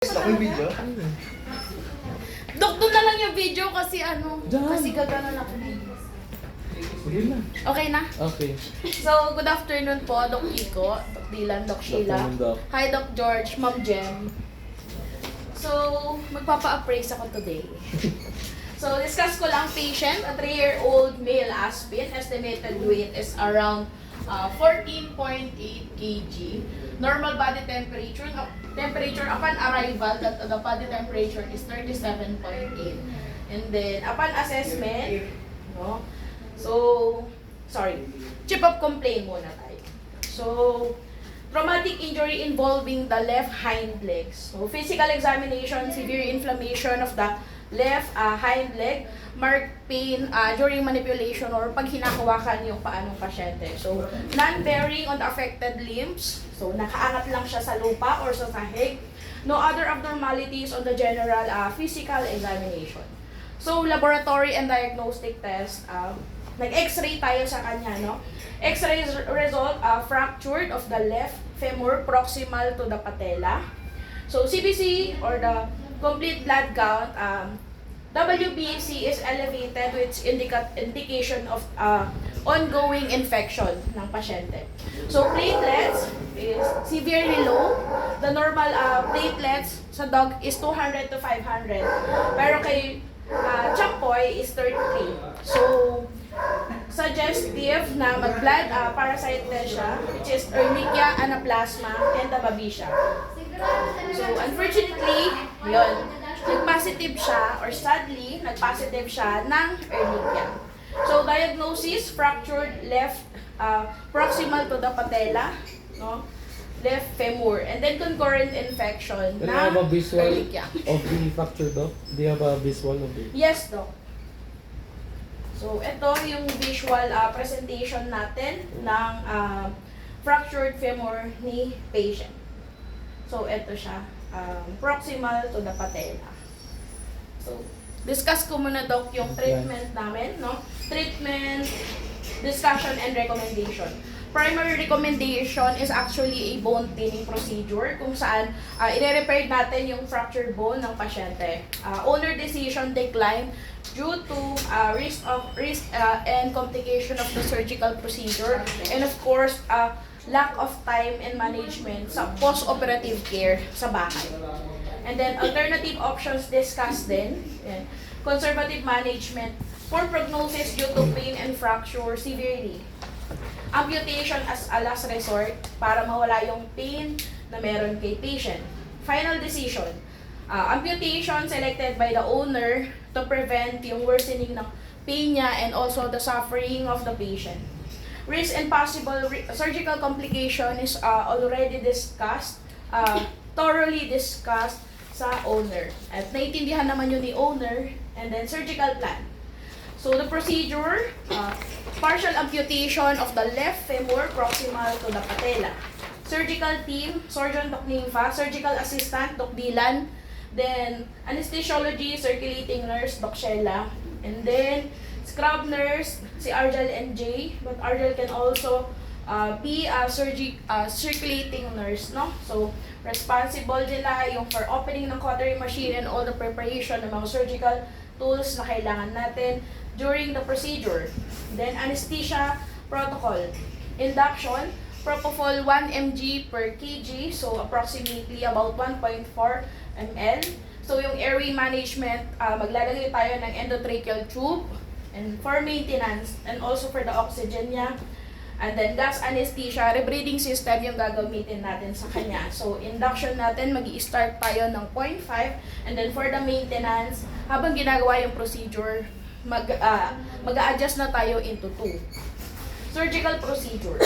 Ako yung video? Dok, doon na lang yung video kasi Diyan. kasi gaganon ako. Sige na. Okay na? Okay. So, good afternoon po, Doc Iko, Doc Dylan, Doc Sheila. Afternoon, Doc. Hi, Doc George, Ma'am Jem. So, magpapa-appraise ako today. So, discuss ko lang patient, a 3-year-old male aspin, estimated weight is around 14.8 kg. Normal body temperature upon arrival, the body temperature is 37.8. And then, upon assessment, no? So, chip of complaint muna tayo. So, traumatic injury involving the left hind legs. So, physical examination, severe inflammation of the left hind leg, marked pain during manipulation or pag hinahawakan yung paa ng pasyente. So, non-bearing on the affected limbs. So, nakaangat lang siya sa lupa or sa sahig. No other abnormalities on the general physical examination. So, laboratory and diagnostic test. Nag-x-ray tayo sa kanya, no? X-ray result, fractured of the left femur proximal to the patella. So, CBC or the complete blood count, WBC is elevated, which indication of ongoing infection ng pasyente. So, platelets is severely low. The normal platelets sa dog is 200 to 500. Pero kay Champoy is 33. So, suggestive na mag-blood parasite test siya, which is Ehrlichia, Anaplasma, and the Babesia. So, unfortunately, yun, nag-positive siya, or sadly, nag-positive siya ng Ehrlichia. So, diagnosis, fractured left proximal to the patella, no? Left femur, and then concurrent infection Can ng I have a visual Ehrlichia. of the fracture, Doc? Do you have a visual of it? Yes, Doc. So, ito yung visual presentation natin ng fractured femur ni patient. So, ito siya, proximal to the patella. So, discuss ko muna, Doc, yung treatment namin, no? Treatment, discussion, and recommendation. Primary recommendation is actually a bone thinning procedure kung saan i-repair natin yung fractured bone ng pasyente. Owner decision decline due to risk and complication of the surgical procedure, and of course, lack of time and management sa post-operative care sa bahay. And then, alternative options discussed din. Yan. Conservative management for prognosis due to pain and fracture severely. Amputation as a last resort para mawala yung pain na meron kay patient. Final decision. Amputation selected by the owner to prevent yung worsening ng pain niya and also the suffering of the patient. Risk and possible surgical complication is already discussed, thoroughly discussed sa owner. At naiintindihan naman yun ni owner, and then surgical plan. So the procedure, partial amputation of the left femur proximal to the patella. Surgical team, Surgeon Doc Nimfa, surgical assistant Doc Dylan, then anesthesiology, circulating nurse Doc Sheila, and then scrub nurse si Argel and Jay, but Argel can also be a circulating nurse, no? So responsible nila yung for opening ng cautery machine and all the preparation ng mga surgical tools na kailangan natin during the procedure. Then anesthesia protocol. Induction, propofol 1 mg per kg, so approximately about 1.4 ml. So yung airway management, maglalagay tayo ng endotracheal tube and for maintenance and also for the oxygen niya. And then gas anesthesia, rebreathing system yung gagamitin natin sa kanya. So induction natin, mag-i-start tayo ng 0.5, and then for the maintenance, habang ginagawa yung procedure, mag-a-adjust na tayo into 2. Surgical procedure.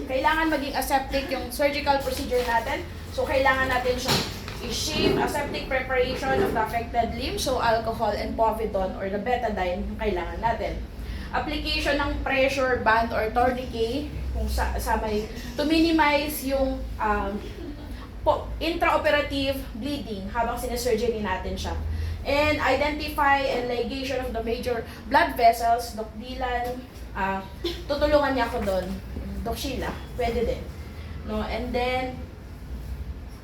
Kailangan maging aseptic yung surgical procedure natin. So kailangan natin siyang i-shave, aseptic preparation of the affected limb, so alcohol and povidone or the betadine yung kailangan natin. Application ng pressure band or tourniquet kung sa may to minimize yung intraoperative bleeding habang sinesurgery natin siya. And identify and ligation of the major blood vessels. Doc Dylan, tutulungan niya ako doon. Doc Sheila, pwede din. No? And then,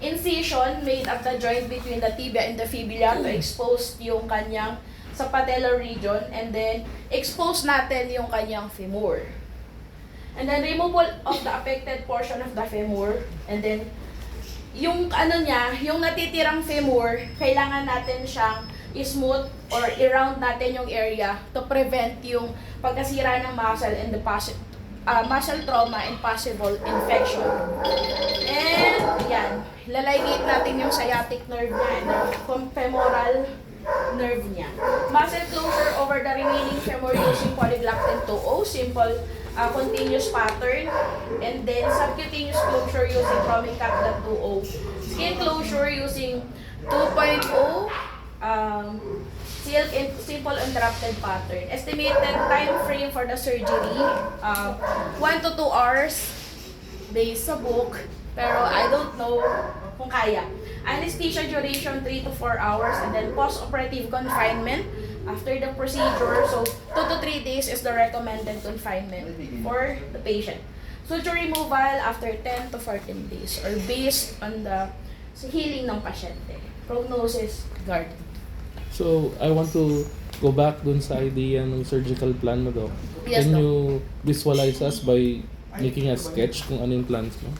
incision made at the joint between the tibia and the fibula to expose yung kanyang sa patellar region, and then expose natin yung kanyang femur. And then removal of the affected portion of the femur, and then yung ano niya, yung natitirang femur, kailangan natin siyang smooth or i-round natin yung area to prevent yung pagkasira ng muscle and the muscle trauma and possible infection. And yan, laligate natin yung sciatic nerve niya and the femoral nerve niya. Muscle closure over the remaining femur using polylactin 2O, simple continuous pattern, and then subcutaneous closure using Promicat 2O. Skin closure using 2.0, silk and simple undrafted pattern. Estimated time frame for the surgery, 1 to 2 hours based sa book, pero I don't know kung kaya. Anesthesia duration 3 to 4 hours, and then post-operative confinement after the procedure. So 2 to 3 days is the recommended confinement for the patient. Suture removal after 10 to 14 days or based on the healing ng pasyente. Prognosis guarded. So, I want to go back dun sa idea ng surgical plan mo, Doc. Yes, Can Doc. you visualize us by making a sketch kung ano yung plans mo?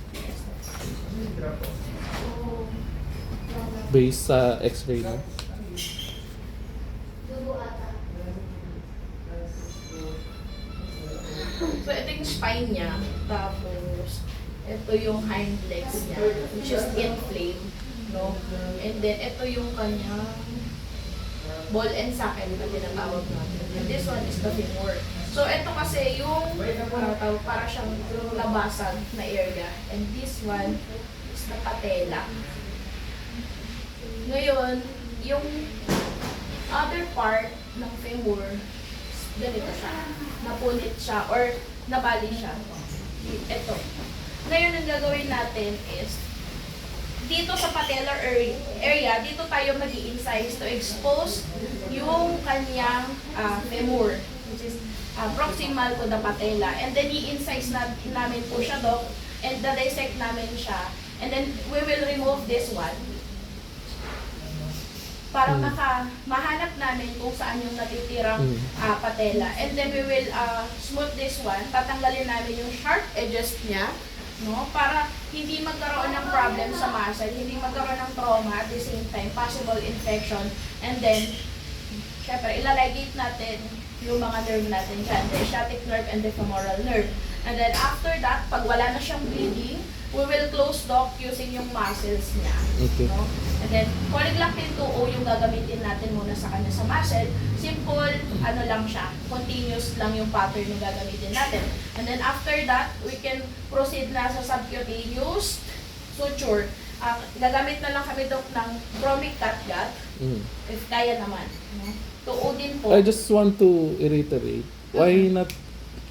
Based sa x-ray mo? So ito yung spine niya, tapos ito yung hind legs niya, which is inflamed, no? And then ito yung kanyang ball and socket na tinatawag natin. And this one is the femur. So ito kasi yung para siyang labasan na area. And this one is the patella. Ngayon, yung other part ng femur, ganito siya. Napunit siya or nabali siya. Ito. Ngayon, ang gagawin natin is dito sa patellar area, dito tayo mag-i-incise to expose yung kanyang femur, which is proximal to the patella. And then, i-incise namin po siya, Doc, and dissect namin siya. And then, we will remove this one para mahanap namin kung saan yung natitirang patella. And then, we will smooth this one. Tatanggalin namin yung sharp edges niya, no? Para hindi magkaroon ng problem sa muscle, hindi magkaroon ng trauma at the same time, possible infection. And then, syempre, ilaligate natin yung mga nerve natin dyan, the sciatic nerve and the femoral nerve. And then, after that, pag wala na siyang bleeding, we will close Doc using yung muscles niya. Okay. No? And then, polylactin 2O yung gagamitin natin muna sa kanya sa muscle. Simple, ano lang siya, continuous lang yung pattern yung gagamitin natin. And then after that, we can proceed na sa subcutaneous suture. Gagamit na lang kami, Doc, ng Promicat if kaya naman. No? 2O din po. I just want to reiterate, why not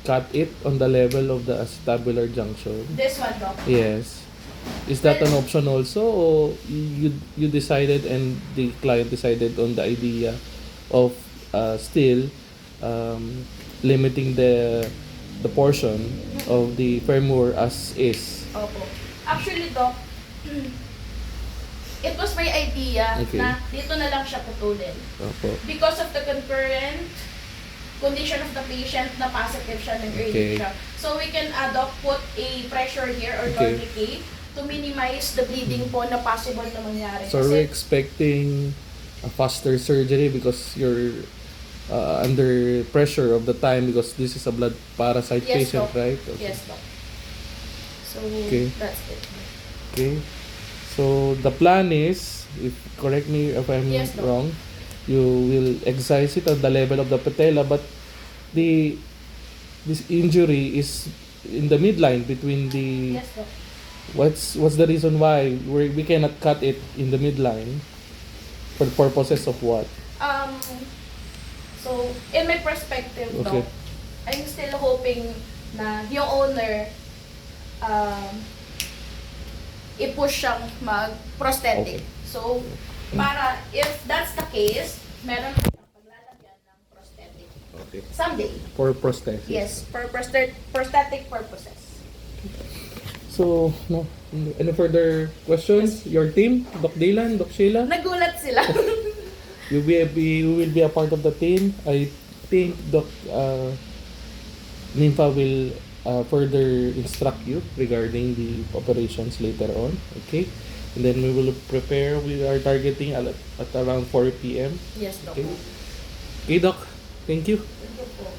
cut it on the level of the acetabular junction? This one, Doc. Yes. Is that an option also, or you decided and the client decided on the idea of still limiting the portion of the femur as is? Opo. Actually, Doc, it was my idea na dito na lang siya putulin. Opo. Because of the concurrent condition of the patient na positive siya ng early siya. So we can put a pressure here or tourniquet to minimize the bleeding po na possible na mangyari. So we're expecting a faster surgery because you're under pressure of the time because this is a blood parasite patient, Doc. right? Yes, Doc. So that's it. Okay. So the plan is, if correct me if I'm Yes, Doc. wrong, you will excise it at the level of the patella, but this injury is in the midline between the. Yes, Doc. What's the reason why we cannot cut it in the midline? For purposes of what? So in my perspective, Okay. Doc, I'm still hoping na yung owner i-push siyang mag-prosthetic. Okay. So, para, if that's the case, meron siyang paglalagyan ng prosthetic. Okay. Someday. For prosthesis. Yes, for prosthetic purposes. So, no, any further questions? Your team, Doc Dylan, Doc Sheila, Nagulat sila. you will be a part of the team. I think Doc Nimfa will further instruct you regarding the operations later on. Okay, and then we will prepare. We are targeting at around 4 p.m. Yes, Doc. Okay, okay, Doc. Thank you. Thank you po.